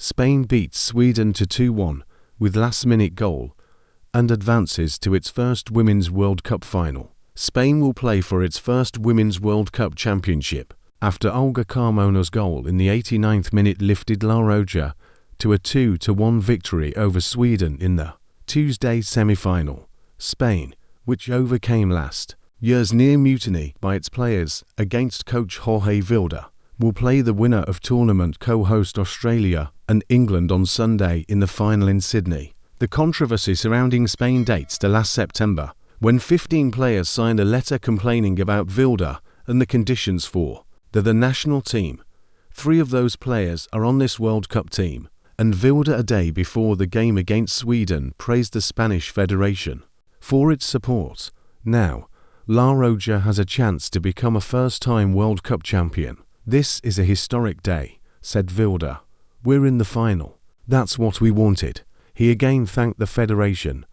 Spain beats Sweden to 2-1 with last-minute goal and advances to its first Women's World Cup final. Spain will play for its first Women's World Cup championship after Olga Carmona's goal in the 89th minute lifted La Roja to a 2-1 victory over Sweden in the Tuesday semi-final. Spain, which overcame last year's near mutiny by its players against coach Jorge Vilda, will play the winner of tournament co-host Australia and England on Sunday in the final in Sydney. The controversy surrounding Spain dates to last September, when 15 players signed a letter complaining about Vilda and the conditions for the national team. 3 of those players are on this World Cup team, and Vilda a day before the game against Sweden praised the Spanish Federation for its support. Now, La Roja has a chance to become a first-time World Cup champion. "This is a historic day," said Vilda. "We're in the final. That's what we wanted." He again thanked the Federation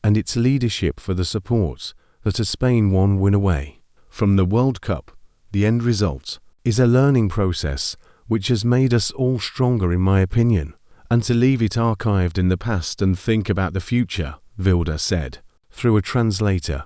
and its leadership for the support that a Spain win away from the World Cup. "The end result is a learning process which has made us all stronger, in my opinion, and to leave it archived in the past and think about the future," Vilda said through a translator,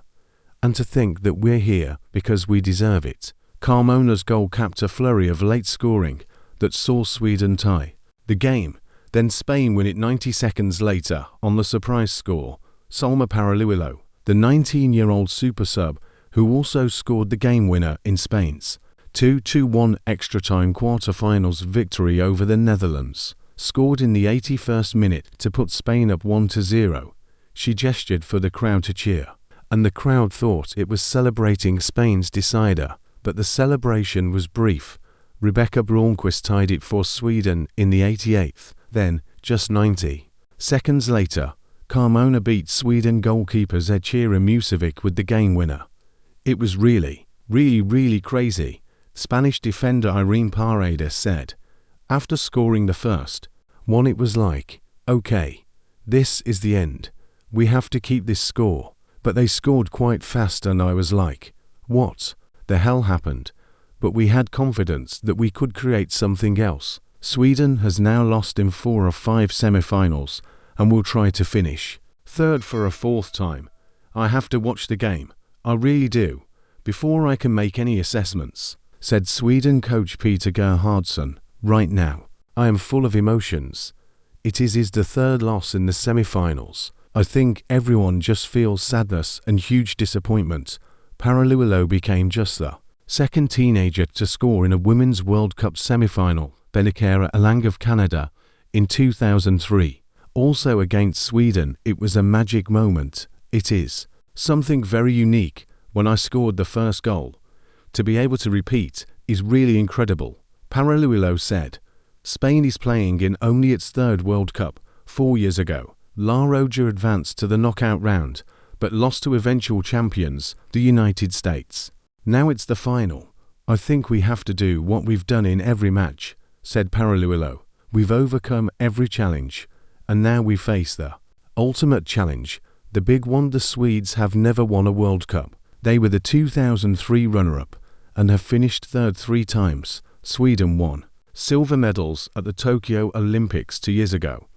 "and to think that we're here because we deserve it." Carmona's goal capped a flurry of late scoring that saw Sweden tie the game. Then Spain win it 90 seconds later on the surprise score. Salma Paralluelo, the 19-year-old super sub who also scored the game winner in Spain's 2-1 extra-time quarter-finals victory over the Netherlands, scored in the 81st minute to put Spain up 1-0. She gestured for the crowd to cheer, and the crowd thought it was celebrating Spain's decider, but the celebration was brief. Rebecca Blomqvist tied it for Sweden in the 88th. Then, just 90 seconds later, Carmona beat Sweden goalkeeper Zecira Musovic with the game winner. "It was really crazy," Spanish defender Irene Paredes said. After scoring the first one, "It was like, okay, this is the end. We have to keep this score. But they scored quite fast and I was like, what the hell happened? But we had confidence that we could create something else." Sweden has now lost in 4 of 5 semi-finals and will try to finish third for a 4th time. "I have to watch the game, I really do, before I can make any assessments," said Sweden coach Peter Gerhardsson. "Right now, I am full of emotions. It is the 3rd loss in the semi-finals. I think everyone just feels sadness and huge disappointment." Paralluelo became just the 2nd teenager to score in a Women's World Cup semi-final, Benikera Alang of Canada, in 2003. Also against Sweden, "It was a magic moment. It is something very unique when I scored the first goal. To be able to repeat is really incredible," Paralluelo said. Spain is playing in only its 3rd World Cup. 4 years ago, La Roja advanced to the knockout round, but lost to eventual champions, the United States. "Now it's the final. I think we have to do what we've done in every match," said Paralluelo. "We've overcome every challenge, and now we face the ultimate challenge, the big one. The Swedes have never won a World Cup. They were the 2003 runner-up and have finished 3rd 3 times. Sweden won silver medals at the Tokyo Olympics 2 years ago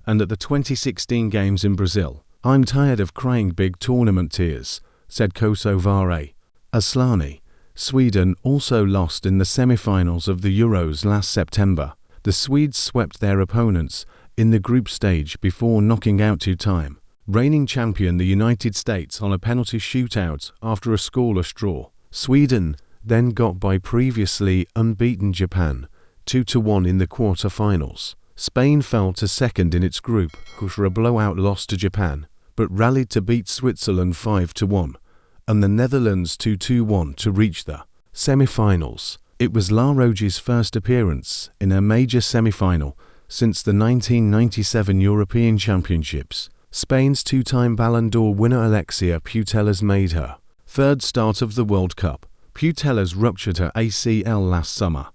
and at the 2016 Games in Brazil. I'm tired of crying big tournament tears," said Kosovare Aslani. Sweden also lost in the semi-finals of the Euros last September. The Swedes swept their opponents in the group stage before knocking out 2-time reigning champion the United States on a penalty shootout after a scoreless draw. Sweden then got by previously unbeaten Japan 2-1 in the quarter-finals. Spain fell to 2nd in its group after a blowout loss to Japan, but rallied to beat Switzerland 5-1 and the Netherlands 2-1 to reach the semi-finals. It was La Roja's first appearance in a major semi-final since the 1997 European Championships. Spain's 2-time Ballon d'Or winner Alexia Putellas made her 3rd start of the World Cup. Putellas ruptured her ACL last summer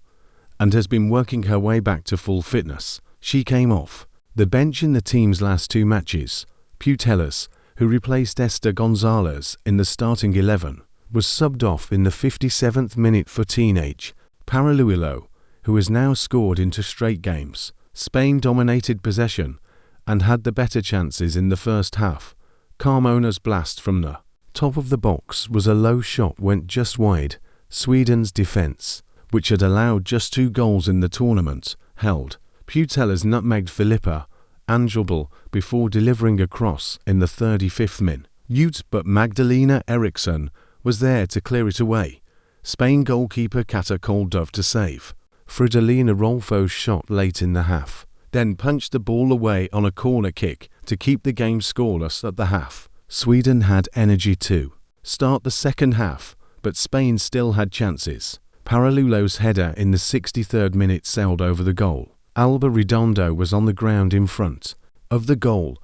and has been working her way back to full fitness. She came off the bench in the team's last 2 matches. Putellas, who replaced Esther Gonzalez in the starting 11, was subbed off in the 57th minute for teenage Paralluelo, who has now scored in 2 straight games. Spain dominated possession and had the better chances in the first half. Carmona's blast from the top of the box was a low shot, went just wide. Sweden's defence, which had allowed just 2 goals in the tournament, held. Putellas nutmegged Filippa Angelbal before delivering a cross in the 35th minute, but Magdalena Eriksson was there to clear it away. Spain goalkeeper Kata Koldov to save. Fridolina Rolfo's shot late in the half, then punched the ball away on a corner kick to keep the game scoreless at the half. Sweden had energy to start the second half, but Spain still had chances. Paralulo's header in the 63rd minute sailed over the goal. Alba Redondo was on the ground in front of the goal,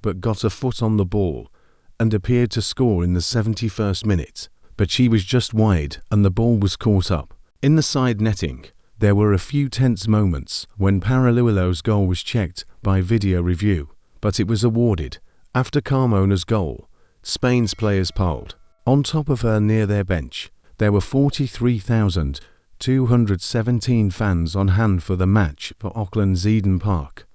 but got a foot on the ball and appeared to score in the 71st minute, but she was just wide and the ball was caught up in the side netting. There were a few tense moments when Paralulo's goal was checked by video review, but it was awarded. After Carmona's goal, Spain's players piled on top of her near their bench. There were 43,217 fans on hand for the match for Auckland's Eden Park.